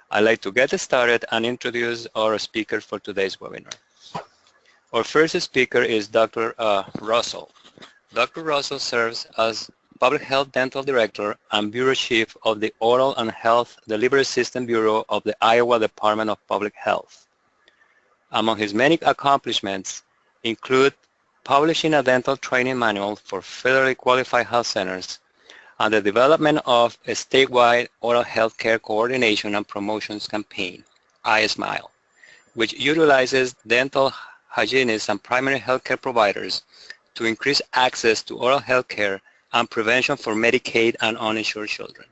I'd like to get started and introduce our speaker for today's webinar. Our first speaker is Dr. Russell. Dr. Russell serves as Public Health Dental Director and Bureau Chief of the Oral and Health Delivery System Bureau of the Iowa Department of Public Health. Among his many accomplishments include publishing a dental training manual for federally qualified health centers and the development of a statewide oral health care coordination and promotions campaign, iSmile, which utilizes dental hygienists and primary health care providers to increase access to oral health care and prevention for Medicaid and uninsured children.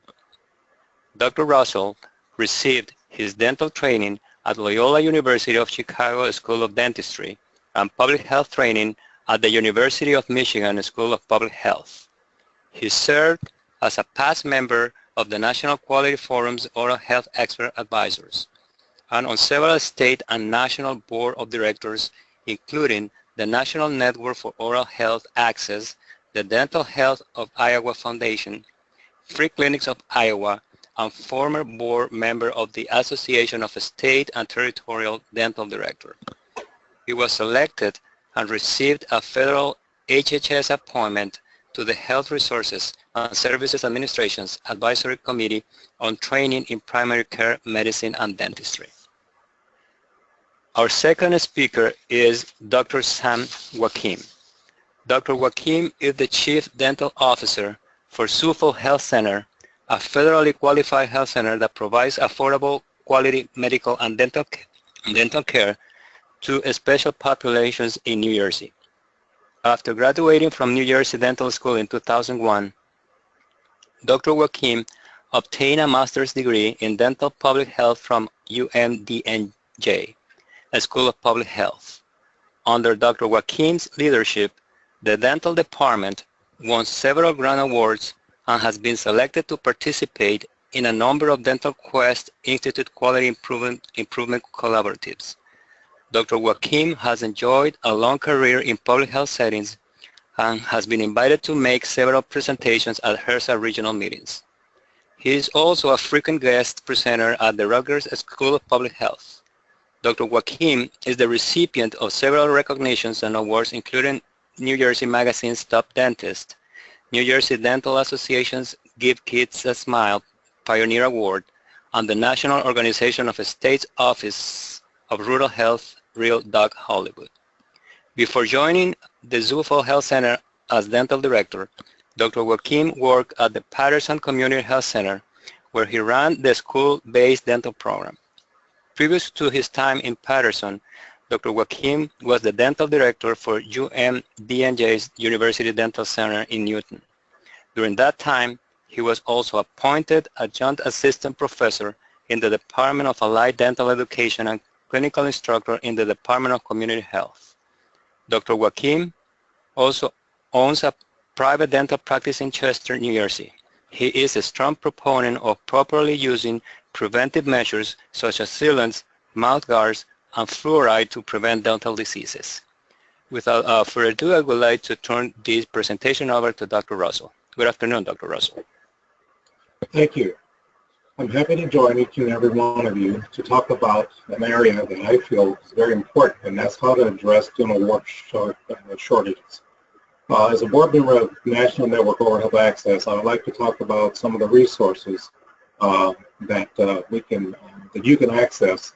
Dr. Russell received his dental training at Loyola University of Chicago School of Dentistry and public health training at the University of Michigan School of Public Health. He served as a past member of the National Quality Forum's Oral Health Expert Advisors and on several state and national board of directors, including the National Network for Oral Health Access, the Dental Health of Iowa Foundation, Free Clinics of Iowa, and former board member of the Association of State and Territorial Dental Director. He was selected and received a federal HHS appointment to the Health Resources and Services Administration's Advisory Committee on Training in Primary Care Medicine and Dentistry. Our second speaker is Dr. Sam Joachim. Dr. Joachim is the Chief Dental Officer for Sioux Falls Health Center, a federally qualified health center that provides affordable, quality medical and dental care to special populations in New Jersey. After graduating from New Jersey Dental School in 2001, Dr. Joachim obtained a master's degree in dental public health from UMDNJ, a School of Public Health. Under Dr. Joachim's leadership, the dental department won several grant awards and has been selected to participate in a number of Dental Quest Institute Quality Improvement Collaboratives. Dr. Joachim has enjoyed a long career in public health settings and has been invited to make several presentations at HRSA regional meetings. He is also a frequent guest presenter at the Rutgers School of Public Health. Dr. Joachim is the recipient of several recognitions and awards, including New Jersey Magazine's Top Dentist, New Jersey Dental Association's Give Kids a Smile Pioneer Award, and the National Organization of States Office of Rural Health, Real Doc Hollywood. Before joining the Sioux Falls Health Center as dental director, Dr. Joachim worked at the Patterson Community Health Center, where he ran the school-based dental program. Previous to his time in Patterson, Dr. Joachim was the dental director for UMDNJ's University Dental Center in Newton. During that time, he was also appointed adjunct assistant professor in the Department of Allied Dental Education and clinical instructor in the Department of Community Health. Dr. Joachim also owns a private dental practice in Chester, New Jersey. He is a strong proponent of properly using preventive measures such as sealants, mouth guards, and fluoride to prevent dental diseases. Without further ado, I would like to turn this presentation over to Dr. Russell. Good afternoon, Dr. Russell. Thank you. I'm happy to join each and every one of you to talk about an area that I feel is very important, and that's how to address dental work shortages. As a board member of National Network Oral Health Access, I would like to talk about some of the resources that you can access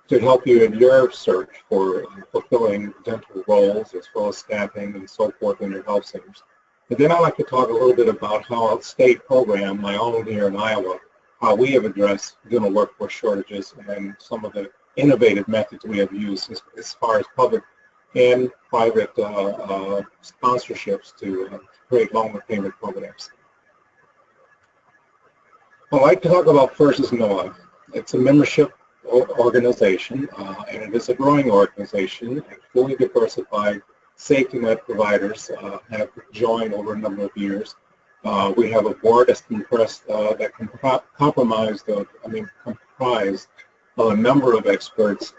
to help you in your search for fulfilling dental roles, as well as staffing and so forth in your health centers. And then I'd like to talk a little bit about how a state program, my own here in Iowa, how we have addressed dental workforce shortages and some of the innovative methods we have used as far as public and private sponsorships to create longer payment programs. I'd like to talk about first is NOAA. It's a membership organization, and it is a growing organization, and fully diversified safety net providers have joined over a number of years. We have a board that's comprised of a number of experts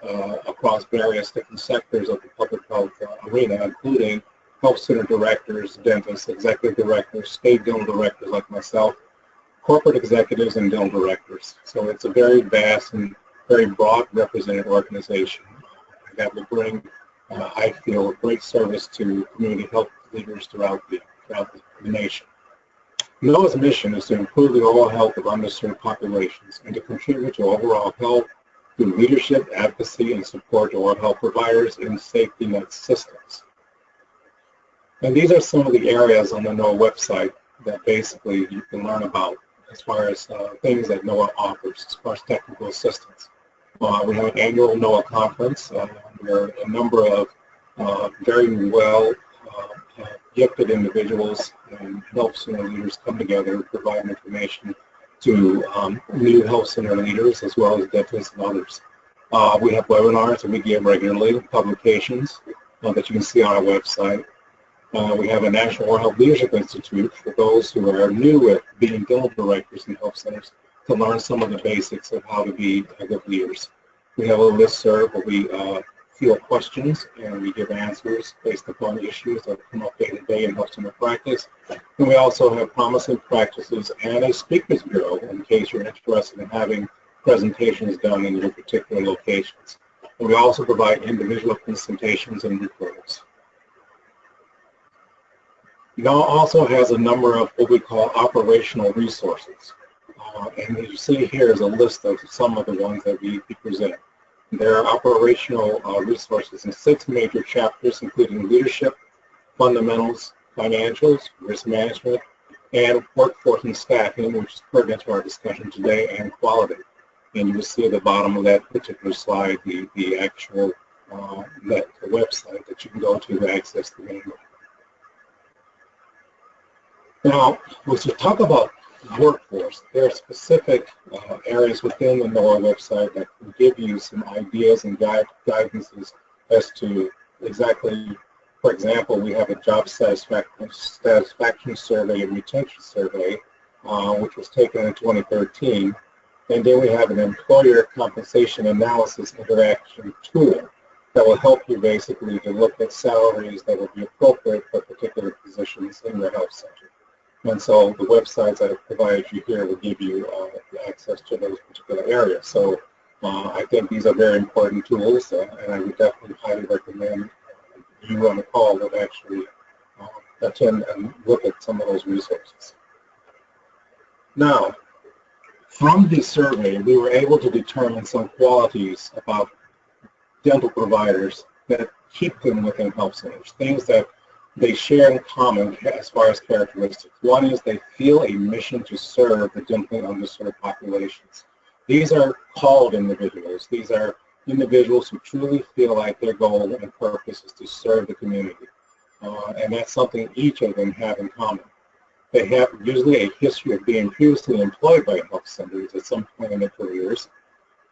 across various different sectors of the public health arena, including health center directors, dentists, executive directors, state dental directors like myself, corporate executives and dental directors. So it's a very vast and very broad represented organization that will bring, I feel, great service to community health leaders throughout the nation. NOAA's mission is to improve the overall health of underserved populations and to contribute to overall health through leadership, advocacy, and support to oral health providers and safety net systems. And these are some of the areas on the NOAA website that basically you can learn about as far as things that NOAA offers as far as technical assistance. We have an annual NOAA conference where a number of very well gifted individuals and health center leaders come together to provide information to new health center leaders as well as dentists and others. We have webinars that we give regularly, publications that you can see on our website. We have a National Oral Health Leadership Institute for those who are new at being dental directors in health centers to learn some of the basics of how to be good leaders. We have a listserv where we field questions and we give answers based upon issues that come up day to day in health center practice. And we also have promising practices and a speakers bureau in case you're interested in having presentations done in your particular locations. And we also provide individual presentations and referrals. NOAA also has a number of what we call operational resources. And as you see here is a list of some of the ones that we present. There are operational resources in 6 major chapters, including leadership, fundamentals, financials, risk management, and workforce and staffing, which is pertinent to our discussion today, and quality. And you will see at the bottom of that particular slide the actual the website that you can go to access the manual. Now, when we talk about workforce, there are specific areas within the NOAA website that can give you some ideas and guidances as to exactly, for example, we have a job satisfaction survey and retention survey, which was taken in 2013. And then we have an employer compensation analysis interaction tool that will help you basically to look at salaries that will be appropriate for particular positions in your health center. And so the websites that I provided you here will give you access to those particular areas. So I think these are very important tools, and I would definitely highly recommend you on the call that actually attend and look at some of those resources. Now, from the survey, we were able to determine some qualities about dental providers that keep them within health centers, things that they share in common as far as characteristics. One is they feel a mission to serve the dentally underserved populations. These are called individuals. These are individuals who truly feel like their goal and purpose is to serve the community. And that's something each of them have in common. They have usually a history of being previously employed by health centers at some point in their careers.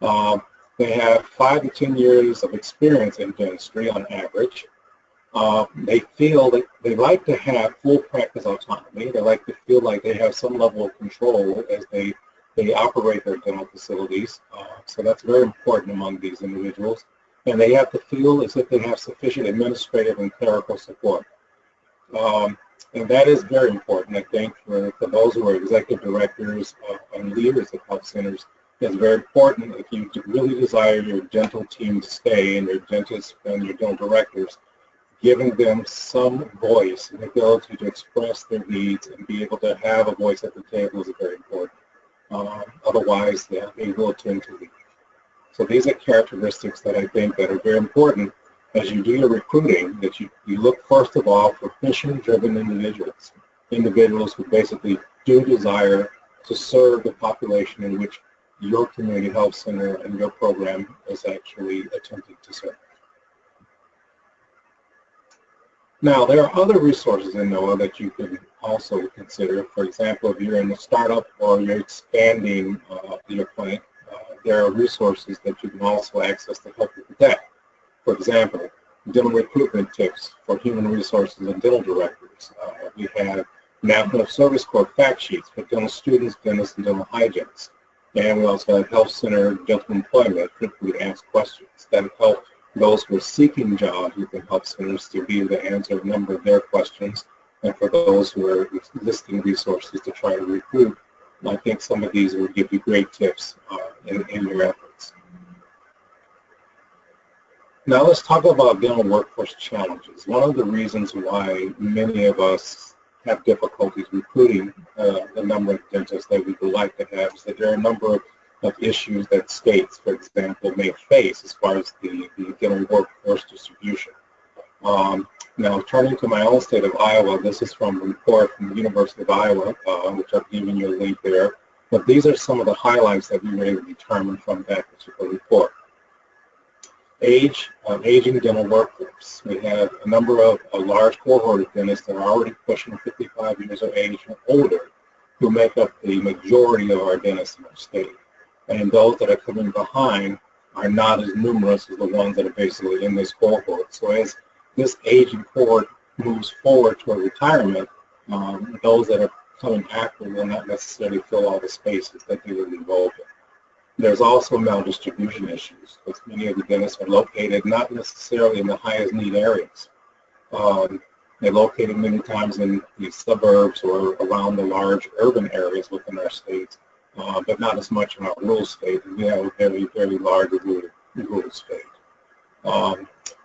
They have 5 to 10 years of experience in dentistry on average. They feel that they like to have full practice autonomy. They like to feel like they have some level of control as they operate their dental facilities. So that's very important among these individuals. And they have to feel as if they have sufficient administrative and clerical support. And that is very important, I think, for those who are executive directors and leaders of health centers. It's very important if you really desire your dental team to stay and your dentists and your dental directors, giving them some voice and ability to express their needs and be able to have a voice at the table is very important. Otherwise, they will tend to leave. So these are characteristics that I think that are very important as you do your recruiting, that you look first of all for mission-driven individuals who basically do desire to serve the population in which your community health center and your program is actually attempting to serve. Now, there are other resources in NOAA that you can also consider. For example, if you're in a startup or you're expanding your clinic, there are resources that you can also access to help you with that. For example, dental recruitment tips for human resources and dental directors. We have National Service Corps fact sheets for dental students, dentists, and dental hygienists. And we also have health center dental employment, frequently asked questions that help those who are seeking jobs within health centers to be able to answer a number of their questions, and for those who are listing resources to try to recruit I think some of these will give you great tips in your efforts. Now let's talk about dental workforce challenges. One of the reasons why many of us have difficulties recruiting the number of dentists that we would like to have is that there are a number of issues that states, for example, may face as far as the dental workforce distribution. Now, turning to my own state of Iowa, this is from a report from the University of Iowa, which I've given you a link there. But these are some of the highlights that we were able to determine from that particular report. Aging dental workforce. We have a number of a large cohort of dentists that are already pushing 55 years of age and older who make up the majority of our dentists in our state. And those that are coming behind are not as numerous as the ones that are basically in this cohort. So as this aging cohort moves forward toward retirement, those that are coming after will not necessarily fill all the spaces that they will involve in. There's also maldistribution issues, because many of the dentists are located not necessarily in the highest need areas. They're located many times in the suburbs or around the large urban areas within our states, but not as much in our rural state. We have a very, very large rural state.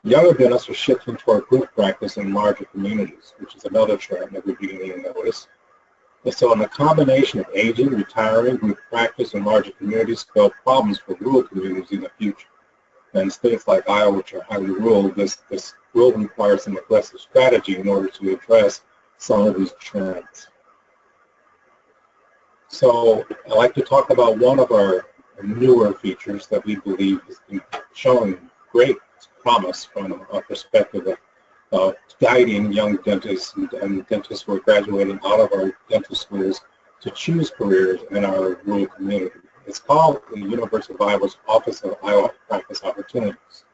Younger dentists are shifting toward group practice in larger communities, which is another trend that we're beginning to notice. And so in a combination of aging, retiring, group practice, and larger communities spell problems for rural communities in the future. And states like Iowa, which are highly rural, this will require some aggressive strategy in order to address some of these trends. So I'd like to talk about one of our newer features that we believe has been showing great promise from a perspective of guiding young dentists and dentists who are graduating out of our dental schools to choose careers in our rural community. It's called the University of Iowa's Office of Iowa Practice Opportunities.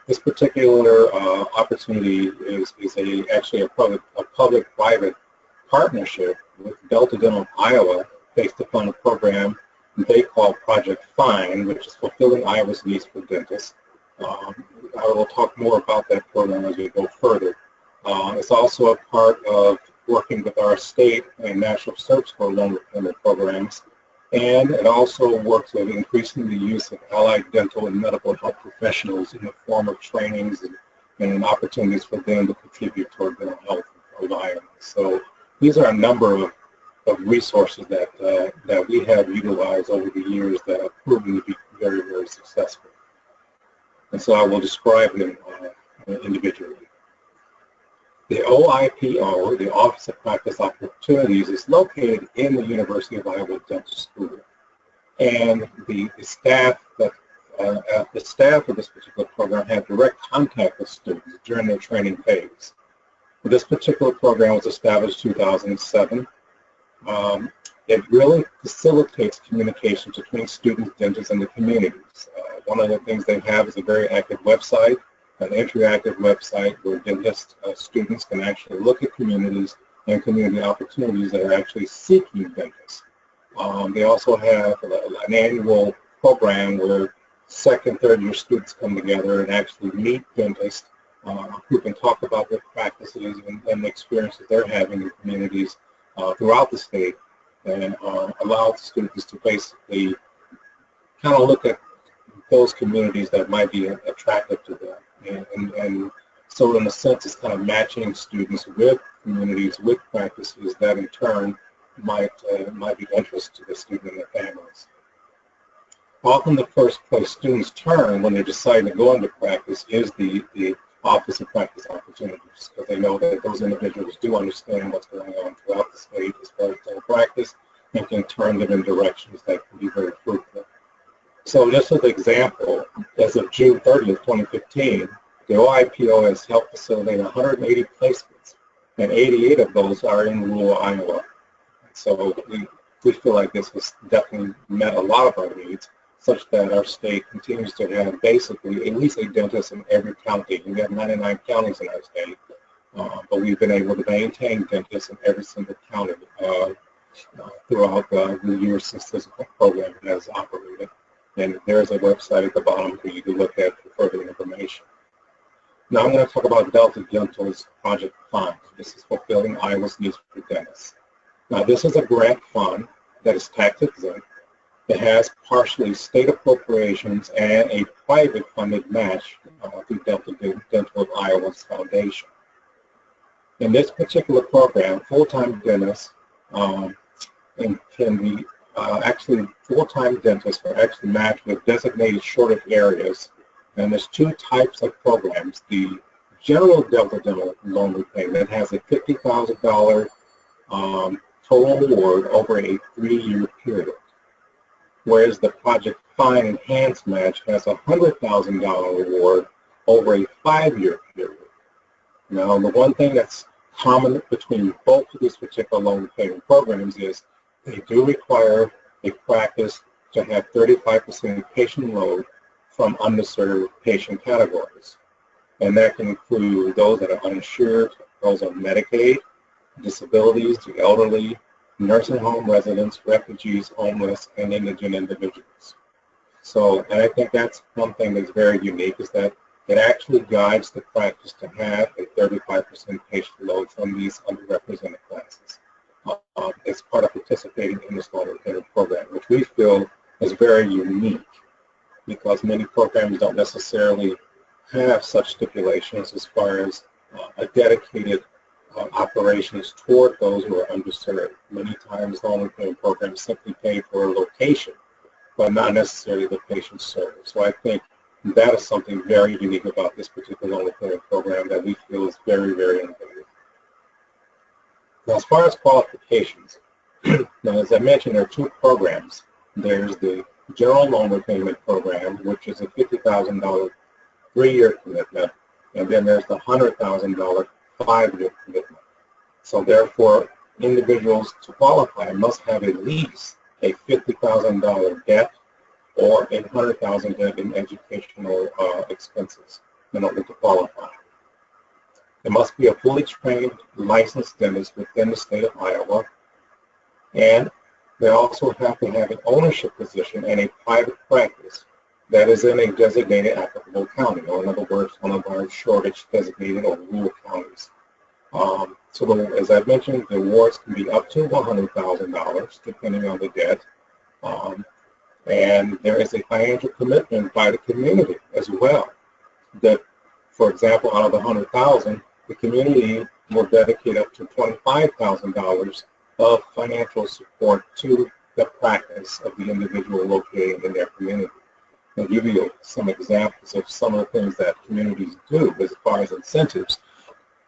This particular opportunity is actually a public-private partnership with Delta Dental of Iowa based upon a program they call Project Find, which is fulfilling Iowa's needs for dentists. I will talk more about that program as we go further. It's also a part of working with our state and National Service Corps loan repayment programs, and it also works with increasing the use of allied dental and medical health professionals in the form of trainings and opportunities for them to contribute toward dental health of Iowa. So these are a number of resources that we have utilized over the years that have proven to be very, very successful. And so I will describe them individually. The OIPO, the Office of Practice Opportunities, is located in the University of Iowa Dental School. And the staff of this particular program have direct contact with students during their training phase. This particular program was established in 2007. It really facilitates communication between students, dentists, and the communities. One of the things they have is a very active website, an interactive website where dentist students can actually look at communities and community opportunities that are actually seeking dentists. They also have an annual program where second, third year students come together and actually meet dentists who can talk about their practices and the experiences they're having in communities throughout the state, and allow students to basically kind of look at those communities that might be attractive to them. And so in a sense, it's kind of matching students with communities, with practices that in turn might be of interest to the student and their families. Often the first place students turn when they decide to go into practice is the Office of Practice Opportunities, because they know that those individuals do understand what's going on throughout the state as far as dental practice and can turn them in directions that can be very fruitful. So just as an example, as of June 30th, 2015, the OIPO has helped facilitate 180 placements, and 88 of those are in rural Iowa. So we feel like this has definitely met a lot of our needs, such that our state continues to have basically at least a dentist in every county. We have 99 counties in our state, but we've been able to maintain dentists in every single county throughout the years since this program has operated. And there's a website at the bottom for you to look at for further information. Now I'm going to talk about Delta Dental's Project Fund. This is fulfilling Iowa's needs for dentists. Now this is a grant fund that is tax exempt. It has partially state appropriations and a private funded match through Delta Dental of Iowa's foundation. In this particular program, full-time dentists can be actually full-time dentists are actually matched with designated shortage areas. And there's two types of programs. The general Delta Dental loan repayment has a $50,000 total award over a 3-year period, whereas the Project Fine Enhanced Match has a $100,000 award over a 5-year period. Now, the one thing that's common between both of these particular loan repayment programs is they do require a practice to have 35% patient load from underserved patient categories. And that can include those that are uninsured, those on Medicaid, disabilities, the elderly, nursing home residents, refugees, homeless, and indigent individuals. So, and I think that's one thing that's very unique, is that it actually guides the practice to have a 35% patient load from these underrepresented classes. As part of participating in this loan repayment program, which we feel is very unique, because many programs don't necessarily have such stipulations as far as a dedicated operations toward those who are underserved. Many times loan repayment programs simply pay for a location, but not necessarily the patient service. So I think that is something very unique about this particular loan repayment program that we feel is very, very innovative. Now, as far as qualifications, now, as I mentioned, there are two programs. There's the General Loan Repayment Program, which is a $50,000 3-year commitment, and then there's the $100,000 5-year commitment. So therefore, individuals to qualify must have at least a $50,000 debt or a $100,000 debt in educational expenses in order to qualify. There must be a fully trained licensed dentist within the state of Iowa, and they also have to have an ownership position in a private practice that is in a designated applicable county, or in other words, one of our shortage designated or rural counties. So as I mentioned, the awards can be up to $100,000 depending on the debt. And there is a financial commitment by the community as well, that, for example, out of the $100,000, the community will dedicate up to $25,000 of financial support to the practice of the individual located in their community. I'll give you some examples of some of the things that communities do as far as incentives.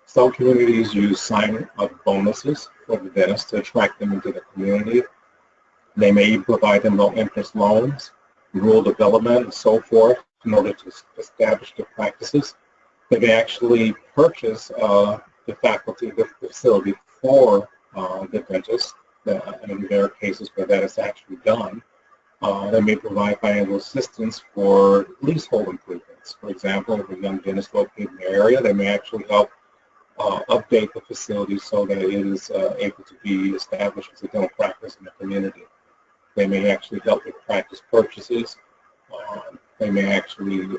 Some communities use sign-up bonuses for the dentist to attract them into the community. They may provide them low-interest loans, rural development, and so forth in order to establish their practices. They may actually purchase the faculty, the facility for the dentist, and there are cases where that is actually done. They may provide financial assistance for leasehold improvements. For example, if a young dentist located in the area, they may actually help update the facility so that it is able to be established as a dental practice in the community. They may actually help with practice purchases. They may actually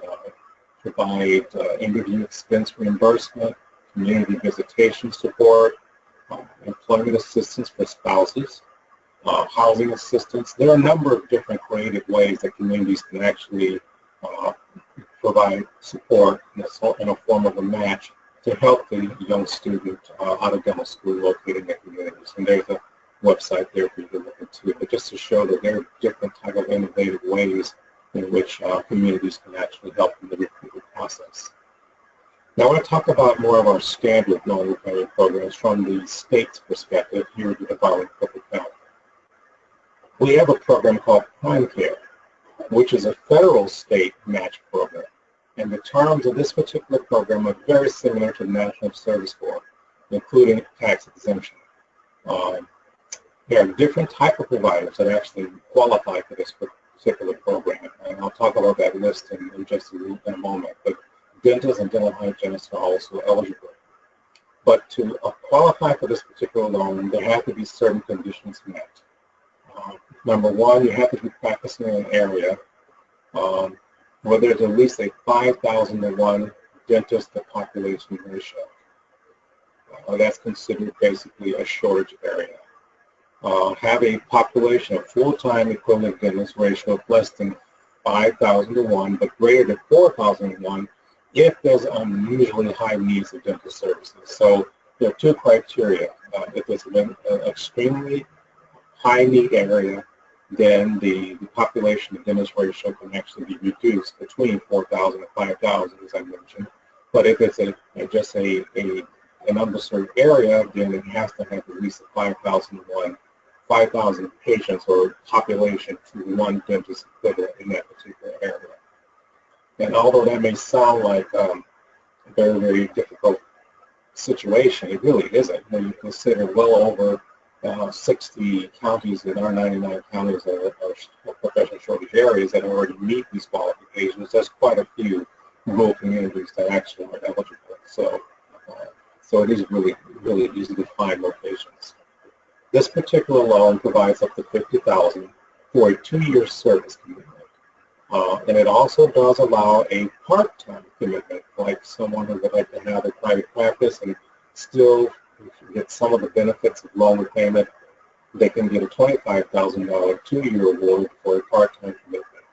provide interview expense reimbursement, community visitation support, employment assistance for spouses, housing assistance. There are a number of different creative ways that communities can actually provide support in a form of a match to help the young student out of dental school located in their communities. And there's a website there for you to look into, but just to show that there are different type of innovative ways in which communities can actually help in the recruitment process. Now I want to talk about more of our standard loan repayment programs from the state's perspective here at the Department of Public Health. We have a program called Prime Care, which is a federal state match program. And the terms of this particular program are very similar to the National Service Corps, including tax exemption. There are different type of providers that actually qualify for this particular program, and I'll talk about that list in just a moment. But dentists and dental hygienists are also eligible. But to qualify for this particular loan, there have to be certain conditions met. Number one, you have to be practicing in an area where there's at least a 5,000 to 1 dentist to population ratio. That's considered basically a shortage area. have a population of full-time equivalent dentists ratio of less than 5,000 to 1, but greater than 4,000 to 1 if there's unusually high needs of dental services. So there are two criteria. If it's an extremely high need area, then the population of dentist ratio can actually be reduced between 4,000 and 5,000, as I mentioned. But if it's just an underserved area, then it has to have at least 5,000 patients or population to one dentist equivalent in that particular area. And although that may sound like a very, very difficult situation, it really isn't. When you consider well over 60 counties in our 99 counties are professional shortage areas that already meet these qualifications, there's quite a few rural communities that actually are eligible. So it is really, really easy to find locations. This particular loan provides up to $50,000 for a 2-year service commitment. And it also does allow a part-time commitment, like someone who would like to have a private practice and still get some of the benefits of loan repayment. They can get a $25,000 2-year award for a part-time commitment.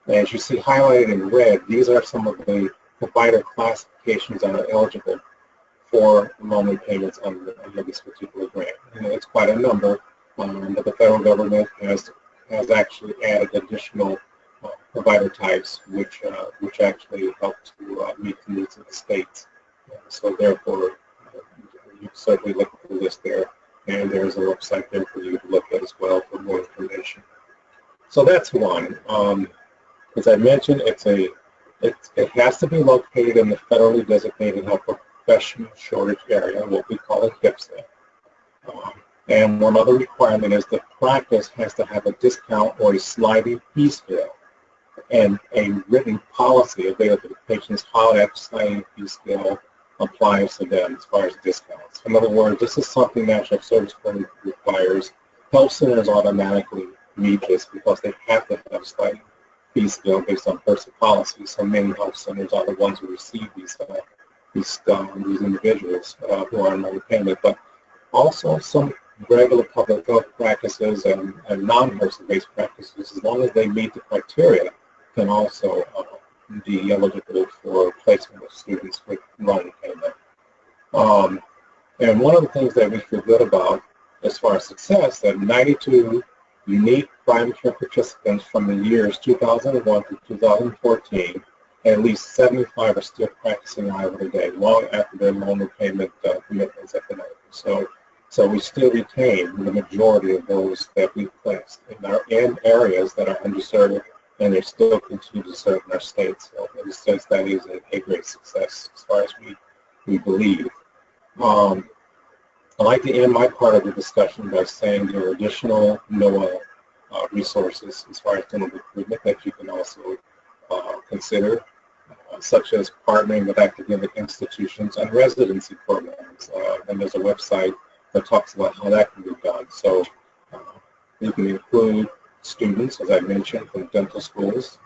And as you see highlighted in red, these are some of the provider classifications that are eligible for loan repayments under this particular grant. And it's quite a number, but the federal government has actually added additional provider types, which actually help to meet the needs of the states. So therefore, you can certainly look at the list there, and there's a website there for you to look at as well for more information. So that's one. As I mentioned, it has to be located in the federally designated health professional shortage area, what we call a HIPSA. And one other requirement is the practice has to have a discount or a sliding fee scale and a written policy available to patients how that sliding fee scale applies to them as far as discounts. In other words, this is something National Service Corps requires. Health centers automatically meet this because they have to have a sliding fee scale based on person policy. So many health centers are the ones who receive these individuals who are on repayment, but also some regular public health practices and non-person-based practices, as long as they meet the criteria, can also be eligible for placement of students with loan repayment. And one of the things that we feel good about as far as success, that 92 unique primary care participants from the years 2001 to 2014, and at least 75 are still practicing Iowa today, long after their loan repayment commitments have been over. So we still retain the majority of those that we've placed in areas that are underserved, and they still continue to serve in our state. So in a sense, that is a great success as far as we believe. I'd like to end my part of the discussion by saying there are additional NOAA resources as far as dental recruitment that you can also consider, such as partnering with academic institutions and residency programs. And there's a website that talks about how that can be done. So you can include students, as I mentioned, from dental schools,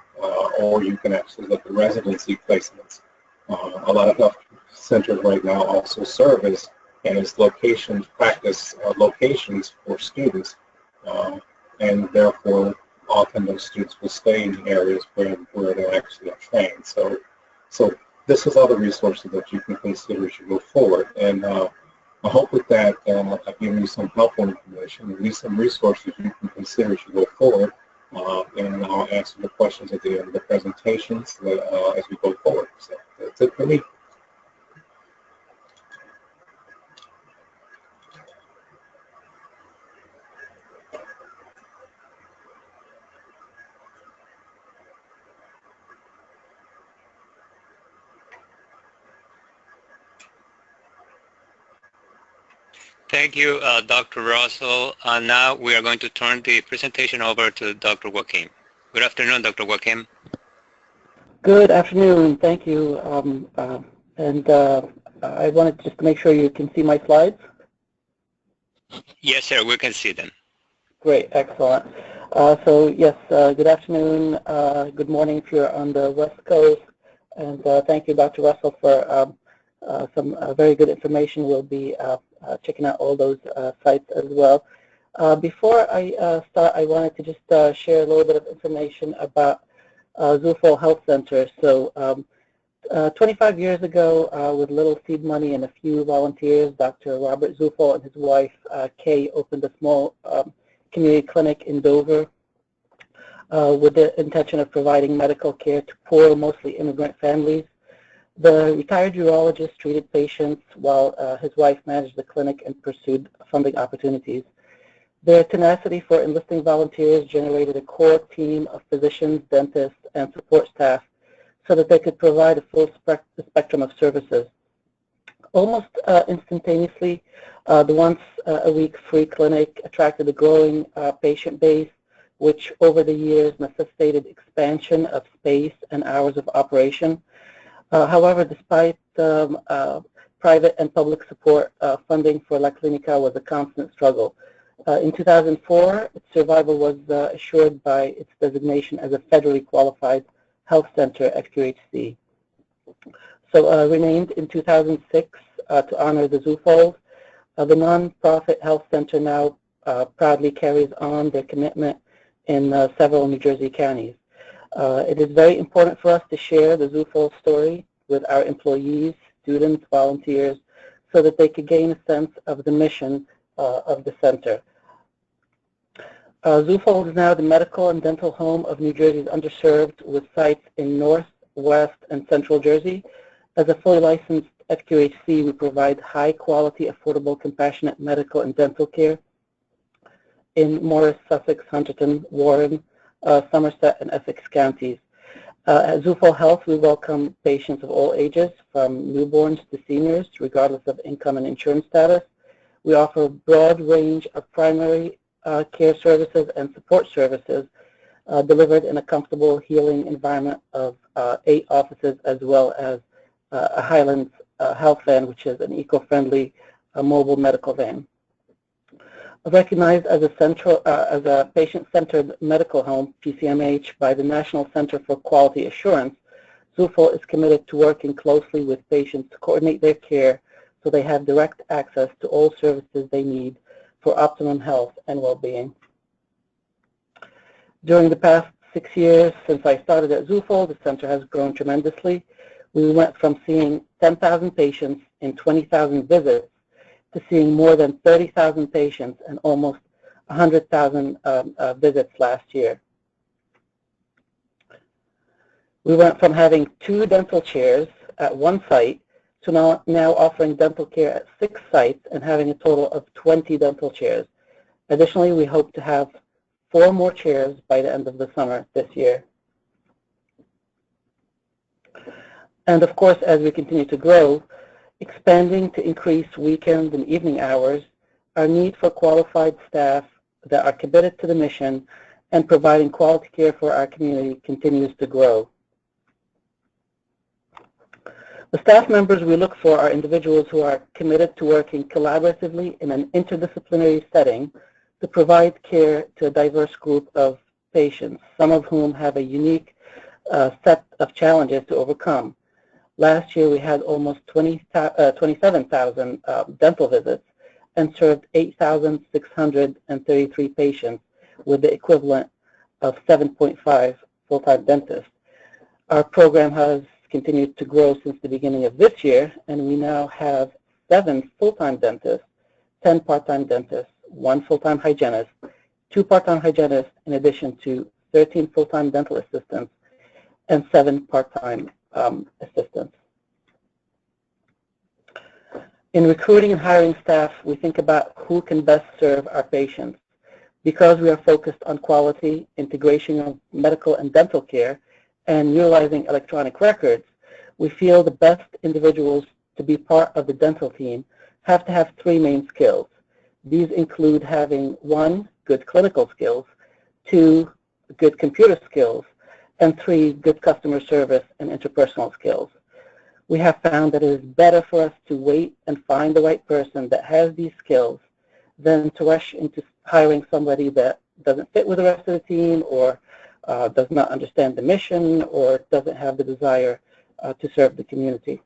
or you can actually look at residency placements. A lot of health centers right now also serve as locations, practice locations for students, and therefore often those students will stay in the areas where they're actually trained. So this is other resources that you can consider as you go forward. And I hope with that I've given you some helpful information, at least some resources you can consider as you go forward. And I'll answer the questions at the end of the presentations as we go forward. So that's it for me. Thank you, Dr. Russell. Now we are going to turn the presentation over to Dr. Joaquim. Good afternoon, Dr. Joaquim. Good afternoon. Thank you. I wanted just to make sure you can see my slides. Yes, sir. We can see them. Great. Excellent. So yes, good afternoon. Good morning if you're on the West Coast. And thank you, Dr. Russell, for some very good information. We'll be checking out all those sites as well. Before I start, I wanted to just share a little bit of information about Zufall Health Center. So 25 years ago, with little seed money and a few volunteers, Dr. Robert Zufall and his wife, Kay, opened a small community clinic in Dover with the intention of providing medical care to poor, mostly immigrant families. The retired urologist treated patients while his wife managed the clinic and pursued funding opportunities. Their tenacity for enlisting volunteers generated a core team of physicians, dentists, and support staff so that they could provide a full spectrum of services. Almost instantaneously, the once-a-week free clinic attracted a growing patient base, which over the years necessitated expansion of space and hours of operation. However, despite private and public support, funding for La Clinica was a constant struggle. In 2004, its survival was assured by its designation as a federally qualified health center at QHC. So renamed in 2006 to honor the Zufalls, the nonprofit health center now proudly carries on their commitment in several New Jersey counties. It is very important for us to share the Zufall story with our employees, students, volunteers, so that they could gain a sense of the mission of the center. Zufall is now the medical and dental home of New Jersey's underserved, with sites in North, West, and Central Jersey. As a fully licensed FQHC, we provide high-quality, affordable, compassionate medical and dental care in Morris, Sussex, Hunterton, Warren, Somerset, and Essex counties. At Zufall Health, we welcome patients of all ages, from newborns to seniors, regardless of income and insurance status. We offer a broad range of primary care services and support services delivered in a comfortable, healing environment of 8 offices, as well as a Highlands Health Van, which is an eco-friendly mobile medical van. Recognized as a patient-centered medical home, PCMH, by the National Center for Quality Assurance, Zufall is committed to working closely with patients to coordinate their care so they have direct access to all services they need for optimum health and well-being. During the past 6 years since I started at Zufall, the center has grown tremendously. We went from seeing 10,000 patients and 20,000 visits to seeing more than 30,000 patients and almost 100,000 visits last year. We went from having 2 dental chairs at one site to now offering dental care at 6 sites and having a total of 20 dental chairs. Additionally, we hope to have 4 more chairs by the end of the summer this year. And of course, as we continue to grow, expanding to increase weekend and evening hours, our need for qualified staff that are committed to the mission and providing quality care for our community continues to grow. The staff members we look for are individuals who are committed to working collaboratively in an interdisciplinary setting to provide care to a diverse group of patients, some of whom have a unique set of challenges to overcome. Last year, we had almost 27,000 dental visits and served 8,633 patients, with the equivalent of 7.5 full-time dentists. Our program has continued to grow since the beginning of this year, and we now have 7 full-time dentists, 10 part-time dentists, 1 full-time hygienist, 2 part-time hygienists, in addition to 13 full-time dental assistants and 7 part-time assistants. In recruiting and hiring staff, we think about who can best serve our patients. Because we are focused on quality, integration of medical and dental care, and utilizing electronic records, we feel the best individuals to be part of the dental team have to have 3 main skills. These include having 1, good clinical skills, 2, good computer skills, and 3, good customer service and interpersonal skills. We have found that it is better for us to wait and find the right person that has these skills than to rush into hiring somebody that doesn't fit with the rest of the team, or does not understand the mission, or doesn't have the desire to serve the community.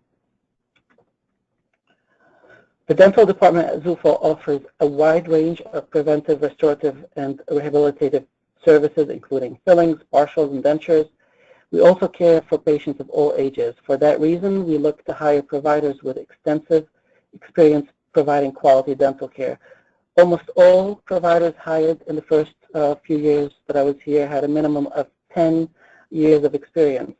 The dental department at ZUFO offers a wide range of preventive, restorative, and rehabilitative services, including fillings, partials, and dentures. We also care for patients of all ages. For that reason, we look to hire providers with extensive experience providing quality dental care. Almost all providers hired in the first few years that I was here had a minimum of 10 years of experience.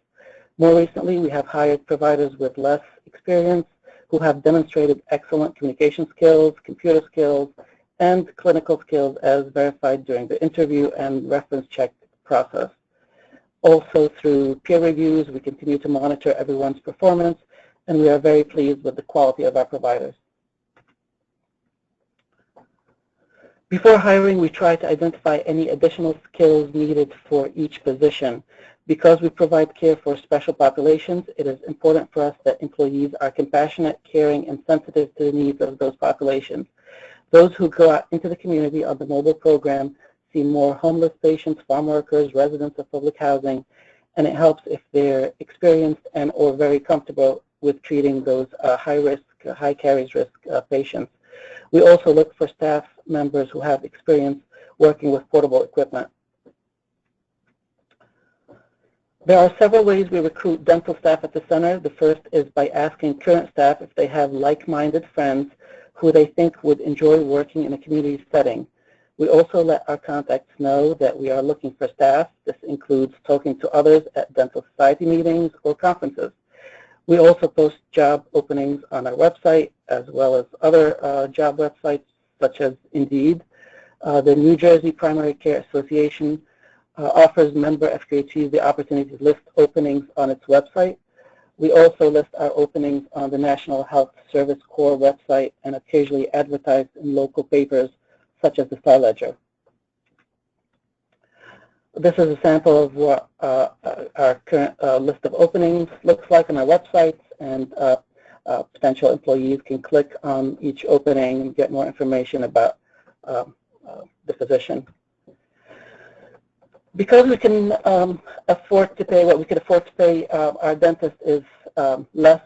More recently, we have hired providers with less experience who have demonstrated excellent communication skills, computer skills, and clinical skills as verified during the interview and reference check process. Also, through peer reviews, we continue to monitor everyone's performance, and we are very pleased with the quality of our providers. Before hiring, we try to identify any additional skills needed for each position. Because we provide care for special populations, it is important for us that employees are compassionate, caring, and sensitive to the needs of those populations. Those who go out into the community on the mobile program see more homeless patients, farm workers, residents of public housing, and it helps if they're experienced and or very comfortable with treating those high-risk, high-carries-risk patients. We also look for staff members who have experience working with portable equipment. There are several ways we recruit dental staff at the center. The first is by asking current staff if they have like-minded friends who they think would enjoy working in a community setting. We also let our contacts know that we are looking for staff. This includes talking to others at dental society meetings or conferences. We also post job openings on our website as well as other job websites such as Indeed. The New Jersey Primary Care Association offers member FQHCs the opportunity to list openings on its website. We also list our openings on the National Health Service Corps website and occasionally advertise in local papers such as the Star Ledger. This is a sample of what our current list of openings looks like on our websites, and potential employees can click on each opening and get more information about the position. Because we can afford to pay what we could afford to pay our dentist is less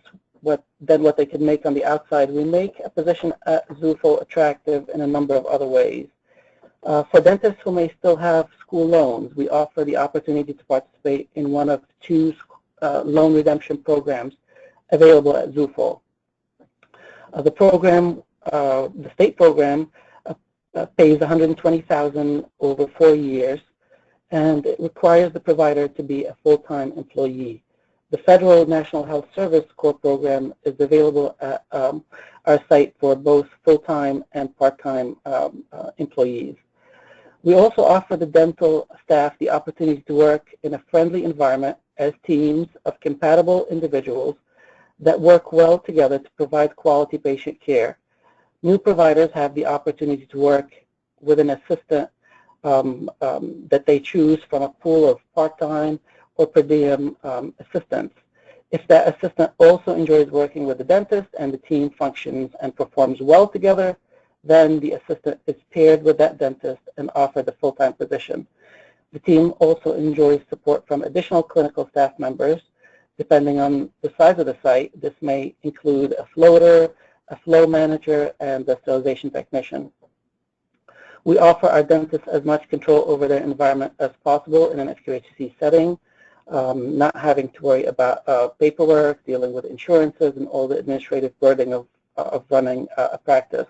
than what they can make on the outside, we make a position at ZUFO attractive in a number of other ways. For dentists who may still have school loans, we offer the opportunity to participate in one of two loan redemption programs available at ZUFO. The program, the state program, pays $120,000 over 4 years, and it requires the provider to be a full-time employee. The Federal National Health Service Corps program is available at our site for both full-time and part-time employees. We also offer the dental staff the opportunity to work in a friendly environment as teams of compatible individuals that work well together to provide quality patient care. New providers have the opportunity to work with an assistant that they choose from a pool of part-time or per diem assistants. If that assistant also enjoys working with the dentist and the team functions and performs well together, then the assistant is paired with that dentist and offered a full-time position. The team also enjoys support from additional clinical staff members. Depending on the size of the site, this may include a floater, a flow manager, and a sterilization technician. We offer our dentists as much control over their environment as possible in an FQHC setting, not having to worry about paperwork, dealing with insurances, and all the administrative burden of running a practice.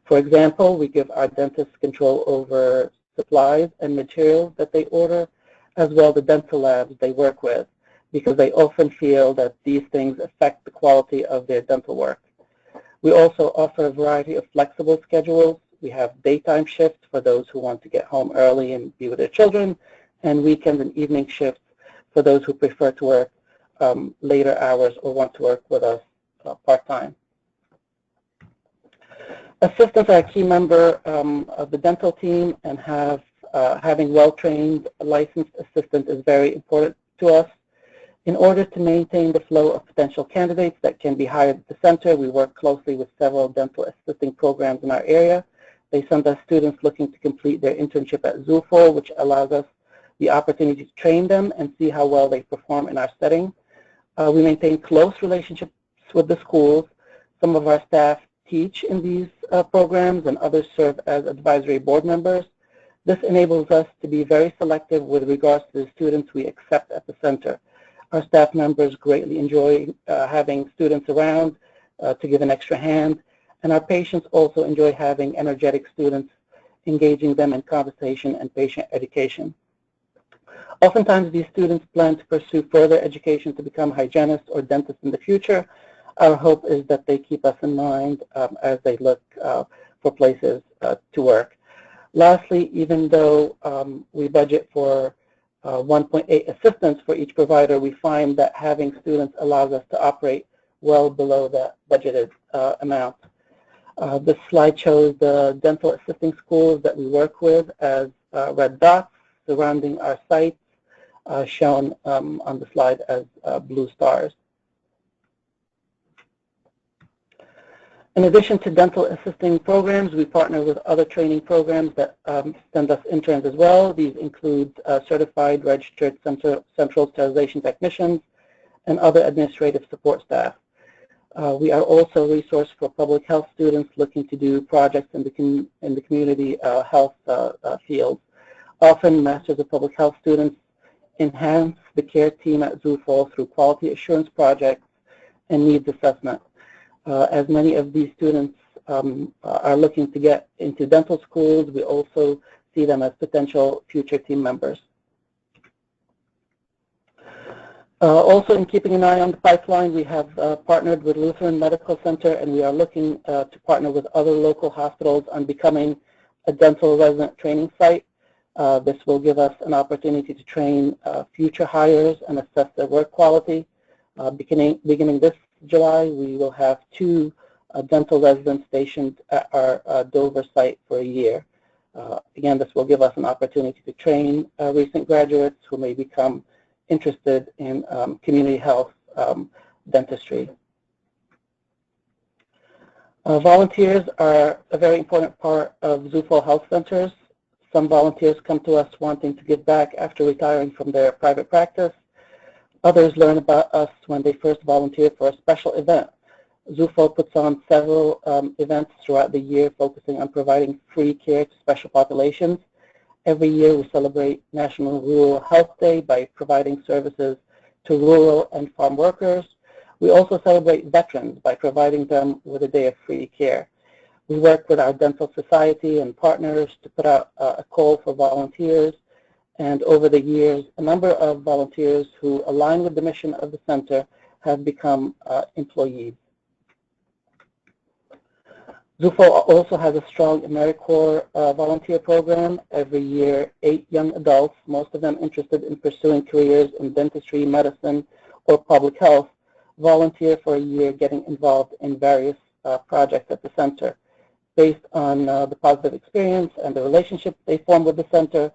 For example, we give our dentists control over supplies and materials that they order, as well as the dental labs they work with, because they often feel that these things affect the quality of their dental work. We also offer a variety of flexible schedules. We have daytime shifts for those who want to get home early and be with their children, and weekend and evening shifts for those who prefer to work later hours or want to work with us part-time. Assistants are a key member of the dental team, and having well-trained licensed assistants is very important to us. In order to maintain the flow of potential candidates that can be hired at the center, we work closely with several dental assisting programs in our area. They send us students looking to complete their internship at ZUFO, which allows us the opportunity to train them and see how well they perform in our setting. We maintain close relationships with the schools. Some of our staff teach in these programs, and others serve as advisory board members. This enables us to be very selective with regards to the students we accept at the center. Our staff members greatly enjoy having students around to give an extra hand, and our patients also enjoy having energetic students, engaging them in conversation and patient education. Oftentimes, these students plan to pursue further education to become hygienists or dentists in the future. Our hope is that they keep us in mind as they look for places to work. Lastly, even though we budget for 1.8 assistants for each provider, we find that having students allows us to operate well below that budgeted amount. This slide shows the dental assisting schools that we work with as red dots surrounding our sites, shown on the slide as blue stars. In addition to dental assisting programs, we partner with other training programs that send us interns as well. These include certified registered central sterilization technicians and other administrative support staff. We are also a resource for public health students looking to do projects in the community health field. Often, Masters of Public Health students enhance the care team at Zufall through quality assurance projects and needs assessment. As many of these students are looking to get into dental schools, we also see them as potential future team members. Also, in keeping an eye on the pipeline, we have partnered with Lutheran Medical Center, and we are looking to partner with other local hospitals on becoming a dental resident training site. This will give us an opportunity to train future hires and assess their work quality. Beginning this July, we will have 2 dental residents stationed at our Dover site for a year. Again, this will give us an opportunity to train recent graduates who may become interested in community health dentistry. Volunteers are a very important part of Zufall Health Centers. Some volunteers come to us wanting to give back after retiring from their private practice. Others learn about us when they first volunteer for a special event. Zufall puts on several events throughout the year focusing on providing free care to special populations. Every year we celebrate National Rural Health Day by providing services to rural and farm workers. We also celebrate veterans by providing them with a day of free care. We work with our dental society and partners to put out a call for volunteers, and over the years, a number of volunteers who align with the mission of the center have become employees. Zufall also has a strong AmeriCorps volunteer program. Every year, 8 young adults, most of them interested in pursuing careers in dentistry, medicine, or public health, volunteer for a year getting involved in various projects at the center. Based on the positive experience and the relationship they form with the center,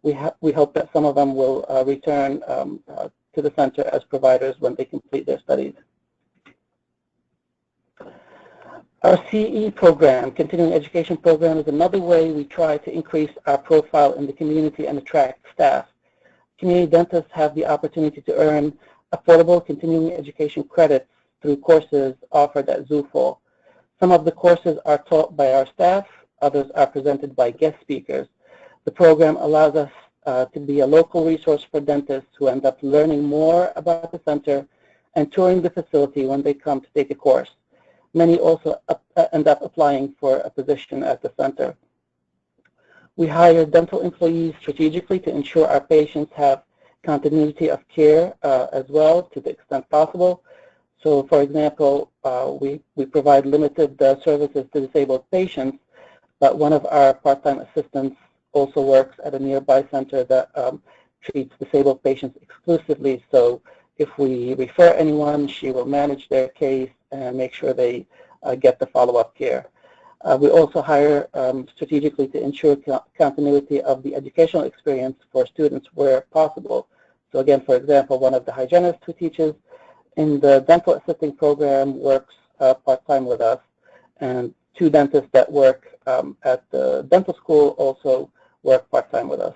we hope that some of them will return to the center as providers when they complete their studies. Our SII program, continuing education program, is another way we try to increase our profile in the community and attract staff. Community dentists have the opportunity to earn affordable continuing education credits through courses offered at Zufall. Some of the courses are taught by our staff, others are presented by guest speakers. The program allows us to be a local resource for dentists who end up learning more about the center and touring the facility when they come to take a course. Many also end up applying for a position at the center. We hire dental employees strategically to ensure our patients have continuity of care as well to the extent possible. So, for example, we provide limited services to disabled patients, but one of our part-time assistants also works at a nearby center that treats disabled patients exclusively. So if we refer anyone, she will manage their case and make sure they get the follow-up care. We also hire strategically to ensure continuity of the educational experience for students where possible. So again, for example, one of the hygienists who teaches in the dental assisting program works part-time with us, and 2 dentists that work at the dental school also work part-time with us.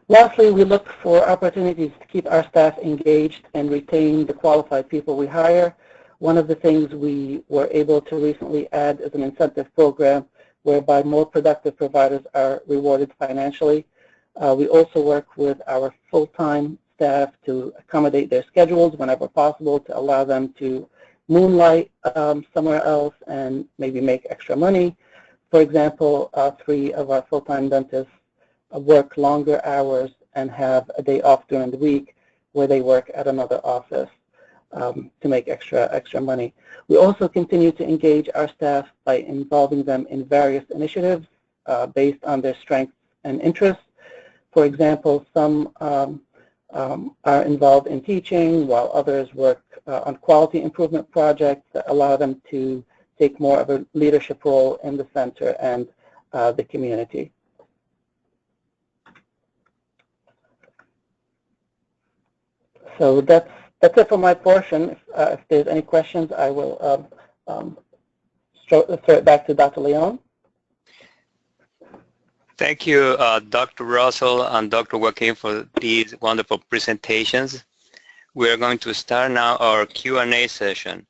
Lastly, we look for opportunities to keep our staff engaged and retain the qualified people we hire. One of the things we were able to recently add is an incentive program whereby more productive providers are rewarded financially. We also work with our full-time staff to accommodate their schedules whenever possible to allow them to moonlight somewhere else and maybe make extra money. For example, 3 of our full-time dentists work longer hours and have a day off during the week where they work at another office to make extra money. We also continue to engage our staff by involving them in various initiatives based on their strengths and interests. For example, some are involved in teaching, while others work on quality improvement projects that allow them to take more of a leadership role in the center and the community. So that's it for my portion. If there's any questions, I will throw it back to Dr. Leon. Thank you, Dr. Russell and Dr. Joaquin, for these wonderful presentations. We are going to start now our Q&A session.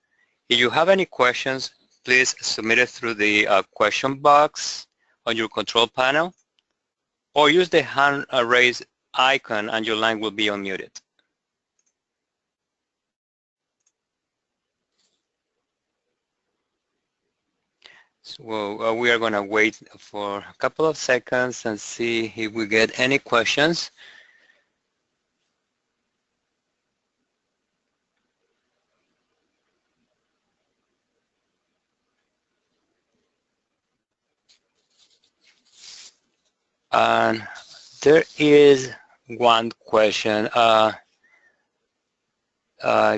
If you have any questions, please submit it through the question box on your control panel, or use the hand raise icon and your line will be unmuted. So we are going to wait for a couple of seconds and see if we get any questions. And there is one question. I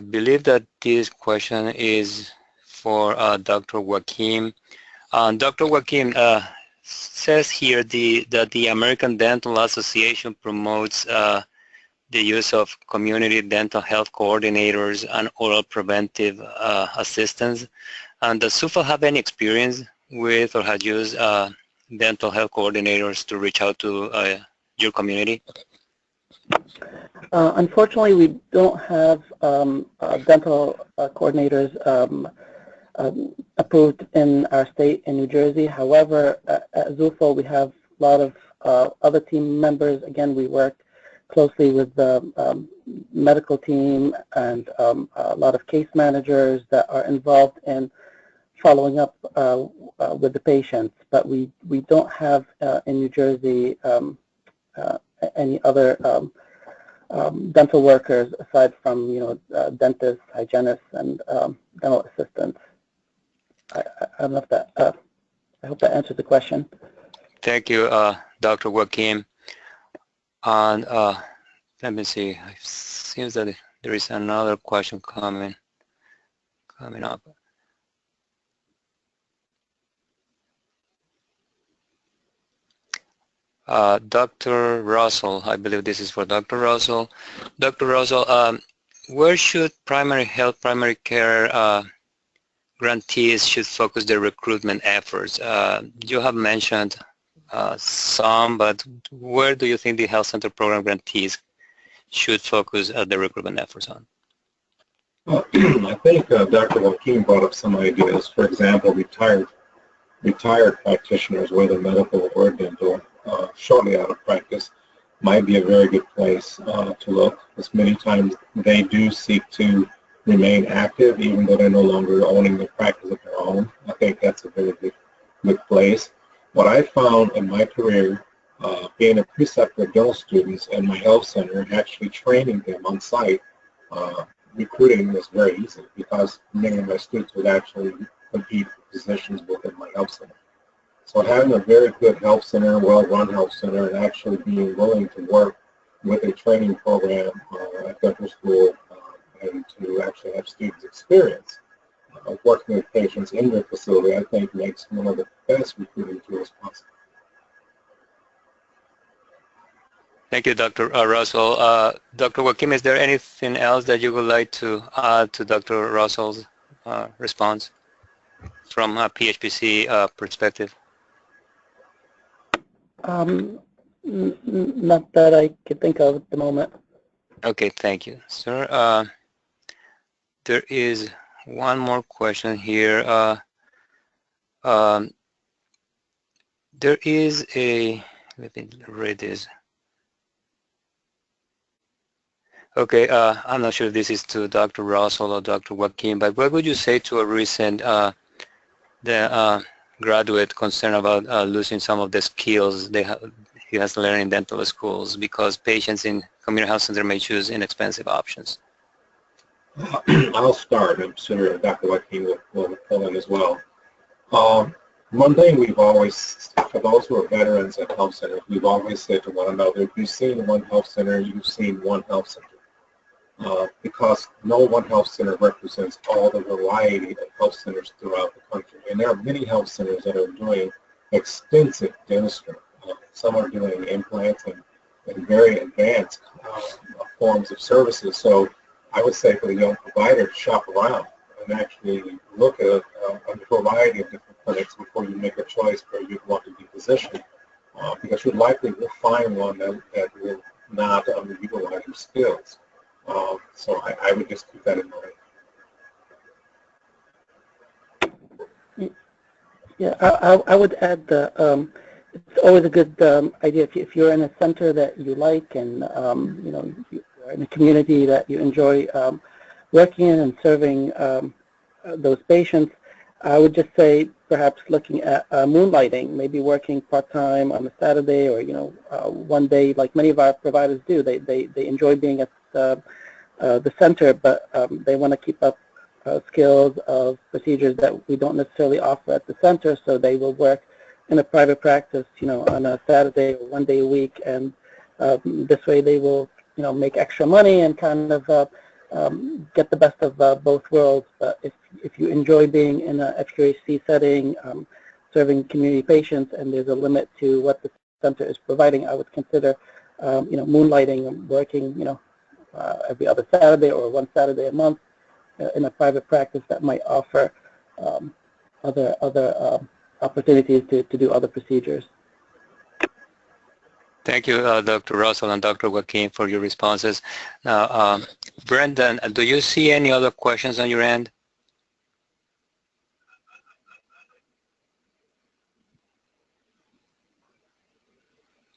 believe that this question is for Dr. Joaquin. Dr. Joaquin says here that the American Dental Association promotes the use of community dental health coordinators and oral preventive assistance. And does SUFA have any experience with or has used dental health coordinators to reach out to your community? Unfortunately, we don't have dental coordinators approved in our state in New Jersey. However, at ZUFO we have a lot of other team members. Again, we work closely with the medical team and a lot of case managers that are involved in following up with the patients. But we don't have in New Jersey any other dental workers aside from dentists, hygienists, and dental assistants. I don't know if that, I hope that answers the question. Thank you, Dr. Joaquin. And let me see, it seems that there is another question coming up. Dr. Russell, I believe this is for Dr. Russell. Dr. Russell, where should primary health, primary care grantees should focus their recruitment efforts? You have mentioned some, but where do you think the health center program grantees should focus their recruitment efforts on? Well, I think Dr. Joaquin brought up some ideas. For example, retired practitioners, whether medical or dental, shortly out of practice, might be a very good place to look, because many times they do seek to remain active even though they're no longer owning the practice of their own. I think that's a very good place. What I found in my career, being a preceptor of dental students in my health center, actually training them on site, recruiting was very easy because many of my students would actually compete for positions within my health center. So having a very good health center, well-run health center, and actually being willing to work with a training program at dental school and to actually have students experience working with patients in their facility, I think makes one of the best recruiting tools possible. Thank you, Dr. Russell. Dr. Joaquin, is there anything else that you would like to add to Dr. Russell's response from a PHPC perspective? Not that I could think of at the moment. Okay, thank you, sir. There is one more question here. There is a, let me read this. Okay, I'm not sure if this is to Dr. Russell or Dr. Joaquin, but what would you say to a recent graduate concerned about losing some of the skills he has learned in dental schools because patients in community health center may choose inexpensive options? I'll start. I'm sure Dr. Joaquin will fill in as well. One thing we've always, for those who are veterans at health centers, we've always said to one another, if you've seen one health center, you've seen one health center. Because no one health center represents all the variety of health centers throughout the country. And there are many health centers that are doing extensive dentistry. Some are doing implants and very advanced forms of services. So I would say for the young provider to shop around and actually look at a variety of different clinics before you make a choice where you want to be positioned. Because you likely will find one that will not underutilize your skills. So I would just keep that in mind. Yeah, I would add that it's always a good idea if you're in a center that you like and you know you're in a community that you enjoy working in and serving those patients. I would just say perhaps looking at moonlighting, maybe working part-time on a Saturday or, you know, one day, like many of our providers do. They enjoy being at the center, but they want to keep up skills of procedures that we don't necessarily offer at the center, so they will work in a private practice, you know, on a Saturday or one day a week, and this way they will, you know, make extra money and kind of get the best of both worlds. But if you enjoy being in a FQHC setting, serving community patients, and there's a limit to what the center is providing, I would consider, you know, moonlighting and working, you know, every other Saturday or one Saturday a month in a private practice that might offer other opportunities to do other procedures. Thank you, Dr. Russell and Dr. Joaquin, for your responses. Now, Brendan, do you see any other questions on your end?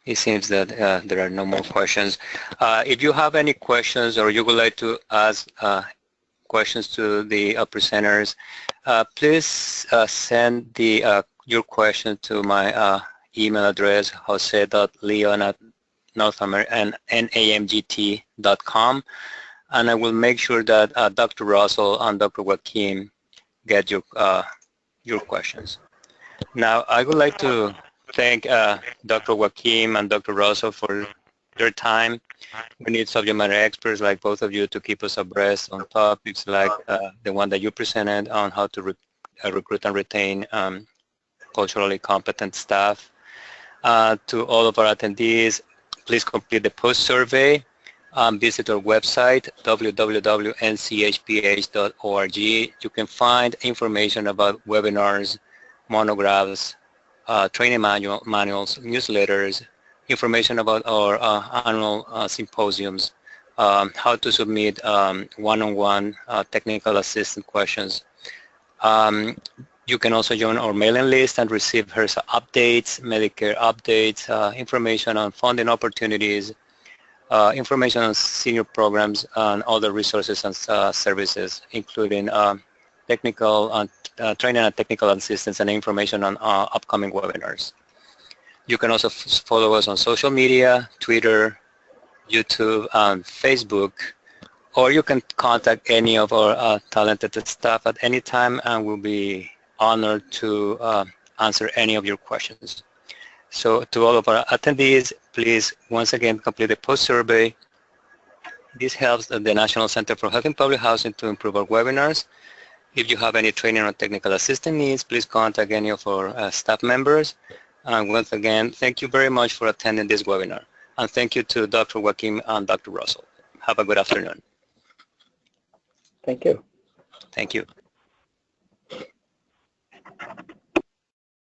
It seems that there are no more questions. If you have any questions or you would like to ask questions to the presenters, please send your question to my email address, jose.leon@namgt.com, and I will make sure that Dr. Russell and Dr. Joaquin get your questions. Now, I would like to thank Dr. Joaquin and Dr. Russell for their time. We need subject matter experts like both of you to keep us abreast on topics like the one that you presented on how to recruit and retain culturally competent staff. To all of our attendees, please complete the post-survey. Visit our website, www.nchph.org. You can find information about webinars, monographs, training manuals, newsletters, information about our annual symposiums, how to submit one-on-one technical assistance questions. You can also join our mailing list and receive HRSA updates, Medicare updates, information on funding opportunities, information on senior programs, and other resources and services, including technical and training and technical assistance and information on upcoming webinars. You can also follow us on social media, Twitter, YouTube, and Facebook, or you can contact any of our talented staff at any time, and we'll be honored to answer any of your questions. So to all of our attendees, please once again complete the post-survey. This helps the National Center for Health and Public Housing to improve our webinars. If you have any training or technical assistance needs, please contact any of our staff members. And once again, thank you very much for attending this webinar. And thank you to Dr. Joaquin and Dr. Russell. Have a good afternoon. Thank you. Thank you.